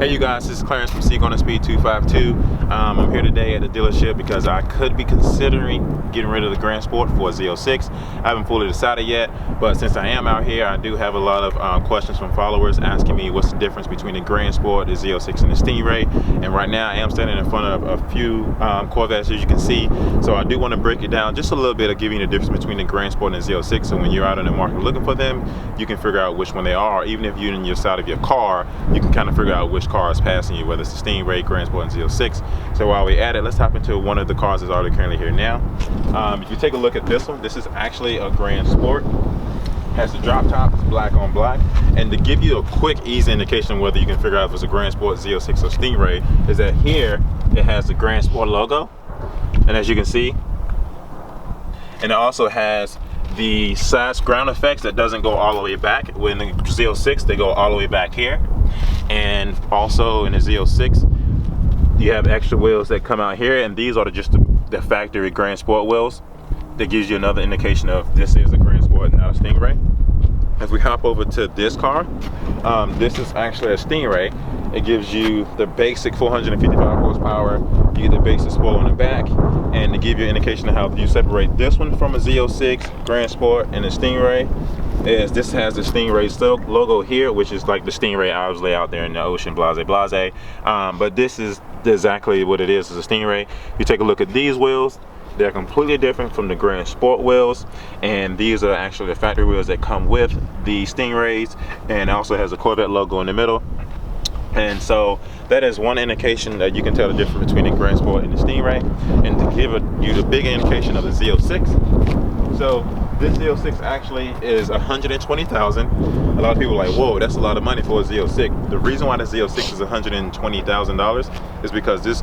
Hey you guys, this is Clarence from Seek on the Speed 252. I'm here today at the dealership because I could be considering getting rid of the Grand Sport for a Z06. I haven't fully decided yet, but since I am out here, I do have a lot of questions from followers asking me what's the difference between the Grand Sport, the Z06, and the Stingray. And right now I am standing in front of a few Corvettes, as you can see. So I do want to break it down just a little bit of giving you the difference between the Grand Sport and the Z06. So when you're out in the market looking for them, you can figure out which one they are. Even if you're in your side of your car, you can kind of figure out which car is passing you, whether it's the Stingray, Grand Sport, and Z06. So while we're at it, let's hop into one of the cars that's already currently here now. If you take a look at this one, this is actually a Grand Sport. Has the drop top, it's black on black. And to give you a quick, easy indication whether you can figure out if it's a Grand Sport, Z06, or Stingray, is that here it has the Grand Sport logo, and as you can see, and it also has the side ground effects that doesn't go all the way back. When the Z06, they go all the way back here. And also in the Z06, you have extra wheels that come out here, and these are just the factory Grand Sport wheels. That gives you another indication of this is a Grand Sport and not a Stingray. As we hop over to this car, this is actually a Stingray. It gives you the basic 455 horsepower. You get the basic spoiler on the back, and to give you an indication of how you separate this one from a Z06, Grand Sport, and a Stingray, is this has the Stingray logo here, which is like the Stingray obviously out there in the ocean, blase blase. But this is exactly what it is as a Stingray. You take a look at these wheels. They're completely different from the Grand Sport wheels, and these are actually the factory wheels that come with the Stingrays, and also has a Corvette logo in the middle. And so that is one indication that you can tell the difference between the Grand Sport and the Stingray. And to give you the big indication of the Z06, so this Z06 actually is $120,000. A lot of people are like, whoa, that's a lot of money for a Z06. The reason why the Z06 is $120,000 is because this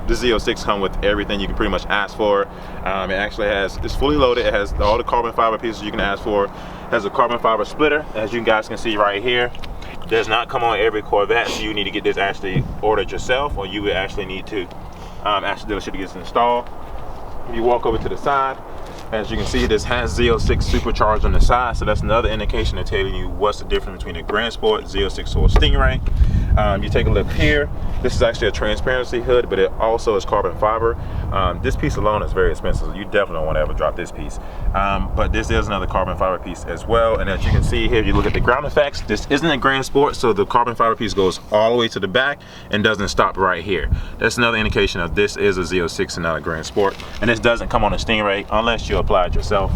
Z06 comes with everything you can pretty much ask for. It actually it's fully loaded. It has all the carbon fiber pieces you can ask for. It has a carbon fiber splitter, as you guys can see right here. Does not come on every Corvette, so you need to get this actually ordered yourself, or you would actually need to ask the dealership to get this installed. If you walk over to the side, as you can see, this has Z06 supercharged on the side, so that's another indication of telling you what's the difference between a Grand Sport, Z06, or a Stingray. You take a look here, this is actually a transparency hood, but it also is carbon fiber. This piece alone is very expensive, so you definitely don't want to ever drop this piece. But this is another carbon fiber piece as well, and as you can see here, if you look at the ground effects, this isn't a Grand Sport, so the carbon fiber piece goes all the way to the back and doesn't stop right here. That's another indication of this is a Z06 and not a Grand Sport, and this doesn't come on a Stingray unless you apply it yourself.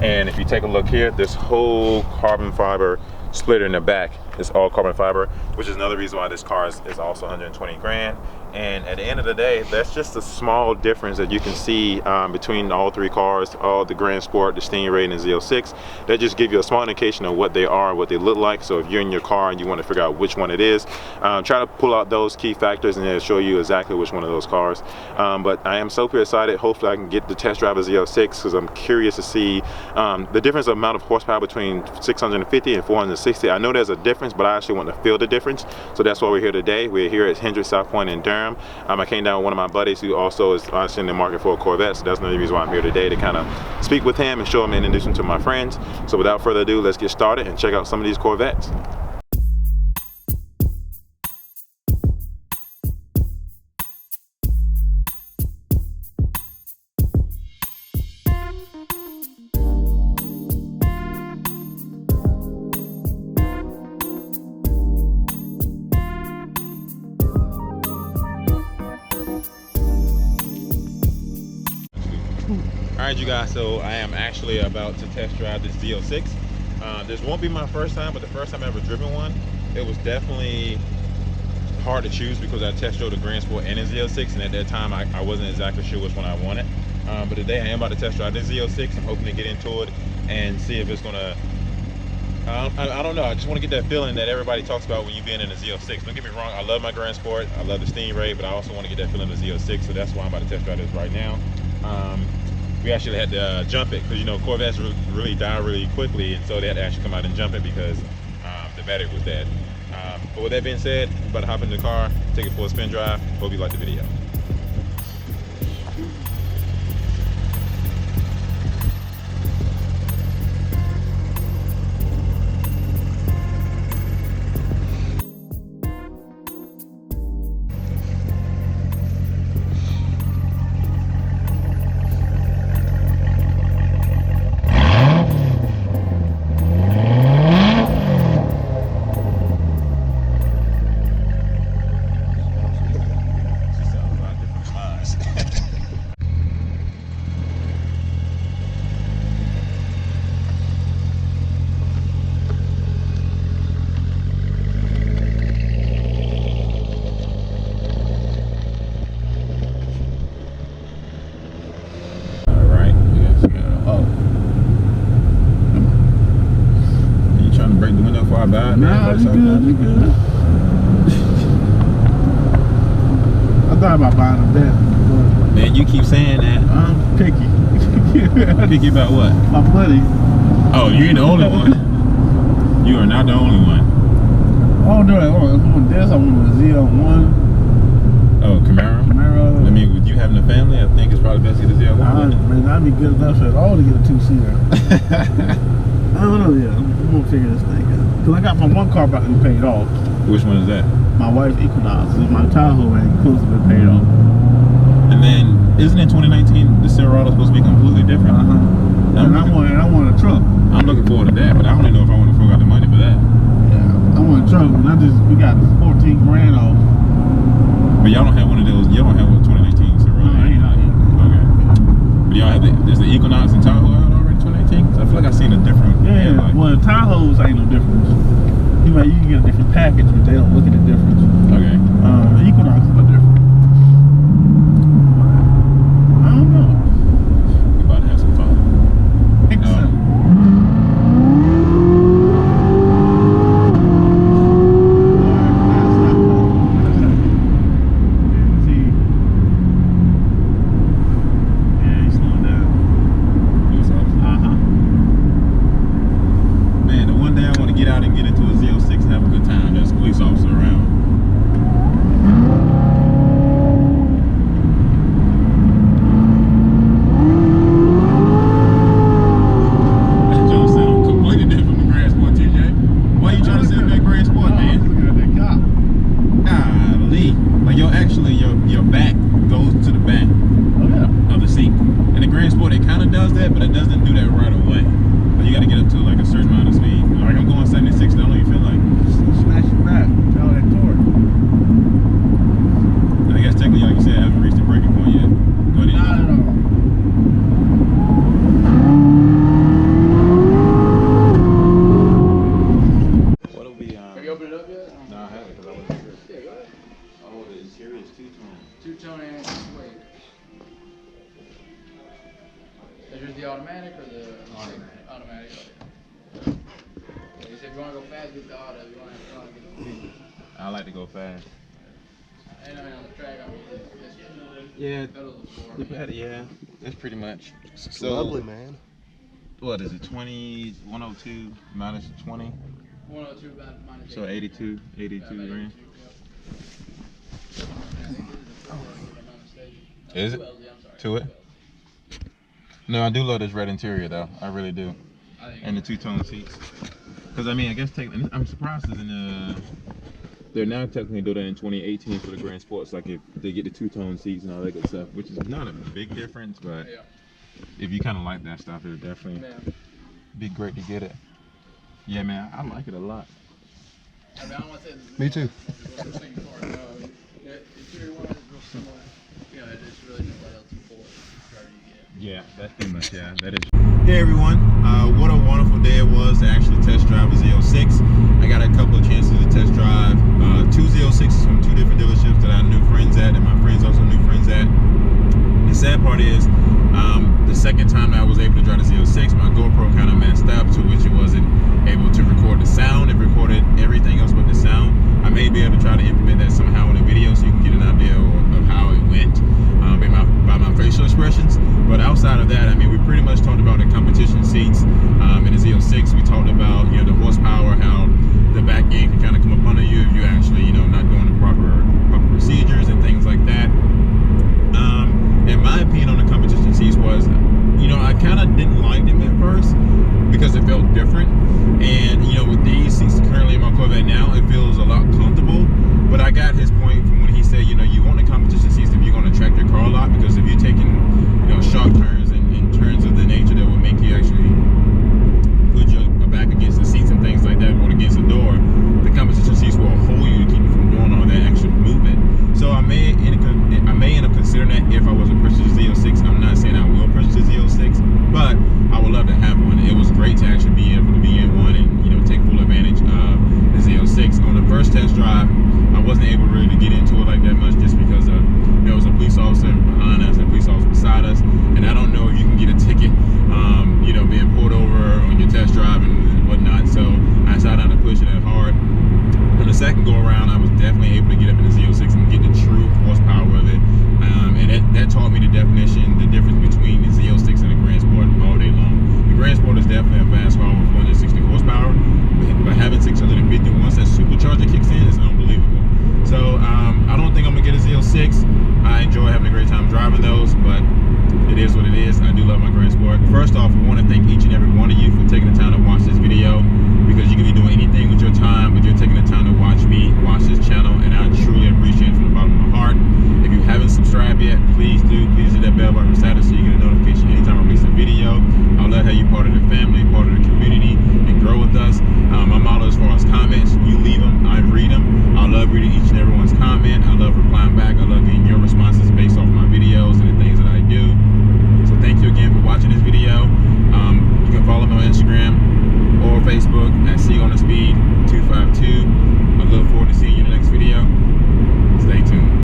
And if you take a look here, this whole carbon fiber splitter in the back is all carbon fiber, which is another reason why this car is also 120 grand. And at the end of the day, that's just a small difference that you can see between all three cars, all the Grand Sport, the Stingray, and the Z06. That just give you a small indication of what they are, what they look like. So if you're in your car and you want to figure out which one it is, try to pull out those key factors and it'll show you exactly which one of those cars. But I am super excited. Hopefully I can get the test drive of Z06 because I'm curious to see the difference of amount of horsepower between 650 and 460. I know there's a difference, but I actually want to feel the difference. So that's why we're here today. We're here at Hendrick South Point in Durham. I came down with one of my buddies who also is in the market for a Corvette, so that's another reason why I'm here today, to kind of speak with him and show him and introduce him to my friends. So without further ado, let's get started and check out some of these Corvettes. Alright you guys, so I am actually about to test drive this Z06. This won't be my first time, but the first time I ever driven one, it was definitely hard to choose because I test drove the Grand Sport and the Z06, and at that time I wasn't exactly sure which one I wanted. But today I am about to test drive this Z06. I'm hoping to get into it and see if it's gonna, I don't know, I just want to get that feeling that everybody talks about when you've been in a Z06. Don't get me wrong, I love my Grand Sport, I love the Stingray, but I also want to get that feeling of the Z06, so that's why I'm about to test drive this right now. We actually had to jump it because, you know, Corvettes really die really quickly, and so they had to actually come out and jump it because the battery was dead. But with that being said, I'm about to hop in the car, take it for a spin drive. Hope you like the video. stop by, man. Nah, you good, you good. I thought about buying a Bentley, but Man, you keep saying that. I'm picky. Picky about what? My money. Oh, you ain't the only one. You are not the only one. Oh no, I want this. I want a Z01. Oh, Camaro. I mean, with you having a family, I think it's probably best to get a Z01. Man, I'd be good enough at all to get a 2-seater. I don't know yet. I'm gonna figure this thing out. Cause I got my one car about to be paid off. Which one is that? My wife's Equinox. My Tahoe ain't close to be paid off. And then, isn't in 2019 the Silverado supposed to be completely different? And I want a truck. I'm looking forward to that, but I don't even know if I want to fork out the money for that. Yeah, I want a truck. And we got 14 grand off. But y'all don't have one of those. Y'all don't have a 2019 Silverado. No, I ain't out yet. Okay. But y'all have there's the Equinox and Tahoe out already 2018. I feel like I've seen a different. Yeah. Like, well, the Tahoes ain't no difference. You can get a different package, but they don't look at the difference. Okay. The Equinox is no different. I don't know. We about to have some fun. Your back goes to the back of the seat. And the Grand Sport, it kind of does that, but it doesn't do that right away. But you got to get up to like a certain amount of speed. Like I'm going 76, I don't even feel like. Smash your back, tell that torque. I guess technically, like you said, I haven't reached the breaking point yet. But Not at all. What'll be, Have you opened it up yet? No, I haven't because I wasn't sure. Yeah, go ahead. Oh, the interior is two-tone. Two-tone and wait. Is yours the automatic or the automatic? Like you said, if you want to go fast, get the auto. If you want to get the I like to go fast. And I mean, on the track, I mean, Yeah, pedals are yeah, that's pretty much. It's lovely, man. What is it, 102 minus 20? 102 minus So 82 grand. Is it? To it? No, I do love this red interior though. I really do. And the two-tone seats. Because I mean, I guess technically, I'm surprised they're now technically doing that in 2018 for the Grand Sports. Like if they get the two-tone seats and all that good stuff, which is not a big difference, but if you kind of like that stuff, it'll definitely be great to get it. Yeah, man, I like it a lot. I mean, I don't want to say Me too. It's really nobody else before. Yeah, that's pretty much, yeah, that is. Hey everyone, what a wonderful day it was to actually test drive a Z06. I got a couple of chances to test drive two Z06s from two different dealerships that I knew friends at, and my friends also knew friends at. The sad part is, the second time I was able to drive the Z06, my GoPro kind of messed up, to which it wasn't able to record the sound. It recorded everything else but the sound. I may be able to try to implement that somehow in a video so you can get an idea of how it went by my facial expressions. But outside of that, I mean, we pretty much talked about the competition seats in the Z06. We talked about